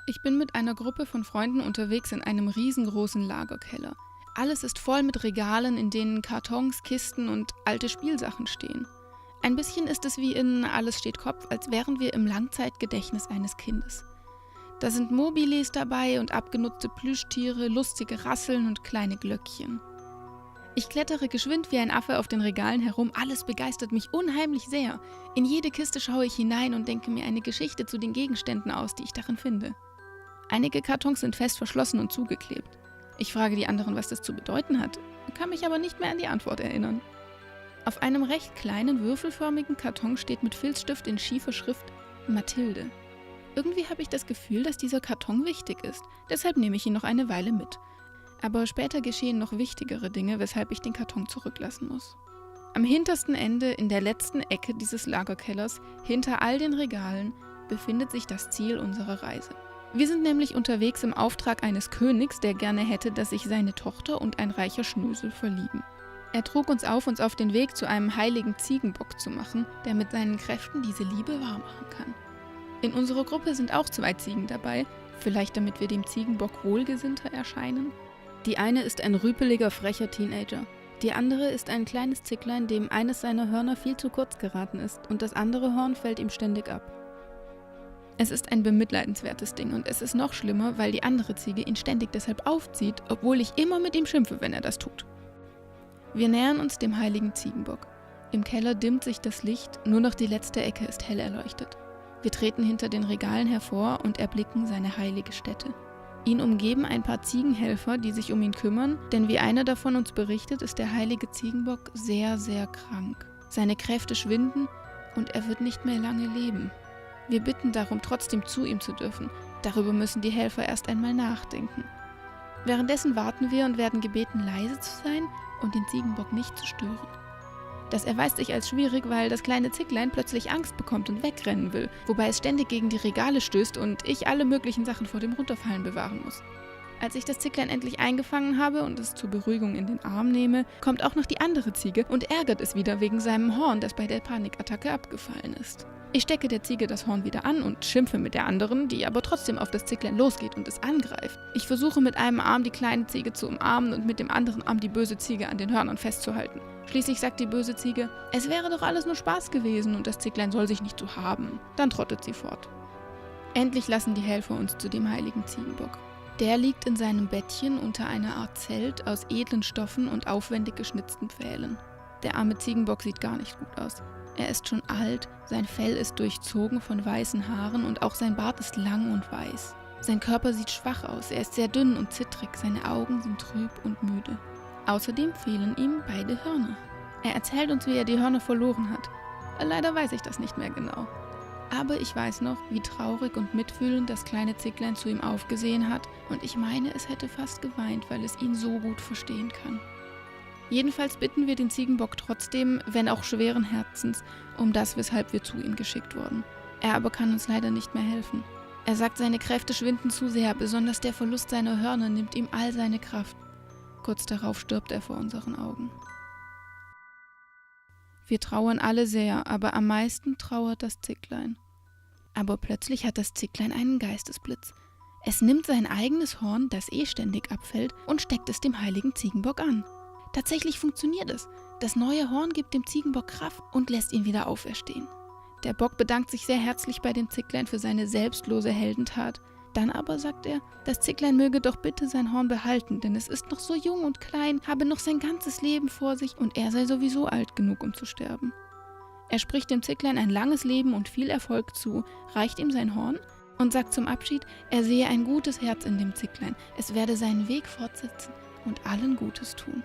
Ich bin mit einer Gruppe von Freunden unterwegs in einem riesengroßen Lagerkeller. Alles ist voll mit Regalen, in denen Kartons, Kisten und alte Spielsachen stehen. Ein bisschen ist es wie in Alles steht Kopf, als wären wir im Langzeitgedächtnis eines Kindes. Da sind Mobiles dabei und abgenutzte Plüschtiere, lustige Rasseln und kleine Glöckchen. Ich klettere geschwind wie ein Affe auf den Regalen herum, alles begeistert mich unheimlich sehr. In jede Kiste schaue ich hinein und denke mir eine Geschichte zu den Gegenständen aus, die ich darin finde. Einige Kartons sind fest verschlossen und zugeklebt. Ich frage die anderen, was das zu bedeuten hat, kann mich aber nicht mehr an die Antwort erinnern. Auf einem recht kleinen, würfelförmigen Karton steht mit Filzstift in schiefer Schrift Mathilde. Irgendwie habe ich das Gefühl, dass dieser Karton wichtig ist, deshalb nehme ich ihn noch eine Weile mit. Aber später geschehen noch wichtigere Dinge, weshalb ich den Karton zurücklassen muss. Am hintersten Ende, in der letzten Ecke dieses Lagerkellers, hinter all den Regalen, befindet sich das Ziel unserer Reise. Wir sind nämlich unterwegs im Auftrag eines Königs, der gerne hätte, dass sich seine Tochter und ein reicher Schnösel verlieben. Er trug uns auf den Weg zu einem heiligen Ziegenbock zu machen, der mit seinen Kräften diese Liebe wahrmachen kann. In unserer Gruppe sind auch 2 Ziegen dabei, vielleicht damit wir dem Ziegenbock wohlgesinnter erscheinen. Die eine ist ein rüpeliger, frecher Teenager. Die andere ist ein kleines Zicklein, dem eines seiner Hörner viel zu kurz geraten ist und das andere Horn fällt ihm ständig ab. Es ist ein bemitleidenswertes Ding und es ist noch schlimmer, weil die andere Ziege ihn ständig deshalb aufzieht, obwohl ich immer mit ihm schimpfe, wenn er das tut. Wir nähern uns dem heiligen Ziegenbock. Im Keller dimmt sich das Licht, nur noch die letzte Ecke ist hell erleuchtet. Wir treten hinter den Regalen hervor und erblicken seine heilige Stätte. Ihn umgeben ein paar Ziegenhelfer, die sich um ihn kümmern, denn wie einer davon uns berichtet, ist der heilige Ziegenbock sehr, sehr krank. Seine Kräfte schwinden und er wird nicht mehr lange leben. Wir bitten darum, trotzdem zu ihm zu dürfen. Darüber müssen die Helfer erst einmal nachdenken. Währenddessen warten wir und werden gebeten, leise zu sein und den Ziegenbock nicht zu stören. Das erweist sich als schwierig, weil das kleine Zicklein plötzlich Angst bekommt und wegrennen will, wobei es ständig gegen die Regale stößt und ich alle möglichen Sachen vor dem Runterfallen bewahren muss. Als ich das Zicklein endlich eingefangen habe und es zur Beruhigung in den Arm nehme, kommt auch noch die andere Ziege und ärgert es wieder wegen seinem Horn, das bei der Panikattacke abgefallen ist. Ich stecke der Ziege das Horn wieder an und schimpfe mit der anderen, die aber trotzdem auf das Zicklein losgeht und es angreift. Ich versuche mit einem Arm die kleine Ziege zu umarmen und mit dem anderen Arm die böse Ziege an den Hörnern festzuhalten. Schließlich sagt die böse Ziege, es wäre doch alles nur Spaß gewesen und das Zicklein soll sich nicht so haben. Dann trottet sie fort. Endlich lassen die Helfer uns zu dem heiligen Ziegenbock. Der liegt in seinem Bettchen unter einer Art Zelt aus edlen Stoffen und aufwendig geschnitzten Pfählen. Der arme Ziegenbock sieht gar nicht gut aus. Er ist schon alt, sein Fell ist durchzogen von weißen Haaren und auch sein Bart ist lang und weiß. Sein Körper sieht schwach aus, er ist sehr dünn und zittrig, seine Augen sind trüb und müde. Außerdem fehlen ihm beide Hörner. Er erzählt uns, wie er die Hörner verloren hat. Leider weiß ich das nicht mehr genau. Aber ich weiß noch, wie traurig und mitfühlend das kleine Zicklein zu ihm aufgesehen hat und ich meine, es hätte fast geweint, weil es ihn so gut verstehen kann. Jedenfalls bitten wir den Ziegenbock trotzdem, wenn auch schweren Herzens, um das, weshalb wir zu ihm geschickt wurden. Er aber kann uns leider nicht mehr helfen. Er sagt, seine Kräfte schwinden zu sehr, besonders der Verlust seiner Hörner nimmt ihm all seine Kraft. Kurz darauf stirbt er vor unseren Augen. Wir trauern alle sehr, aber am meisten trauert das Zicklein. Aber plötzlich hat das Zicklein einen Geistesblitz. Es nimmt sein eigenes Horn, das ständig abfällt, und steckt es dem heiligen Ziegenbock an. Tatsächlich funktioniert es. Das neue Horn gibt dem Ziegenbock Kraft und lässt ihn wieder auferstehen. Der Bock bedankt sich sehr herzlich bei dem Zicklein für seine selbstlose Heldentat. Dann aber sagt er, das Zicklein möge doch bitte sein Horn behalten, denn es ist noch so jung und klein, habe noch sein ganzes Leben vor sich und er sei sowieso alt genug, um zu sterben. Er spricht dem Zicklein ein langes Leben und viel Erfolg zu, reicht ihm sein Horn und sagt zum Abschied, er sehe ein gutes Herz in dem Zicklein, es werde seinen Weg fortsetzen und allen Gutes tun.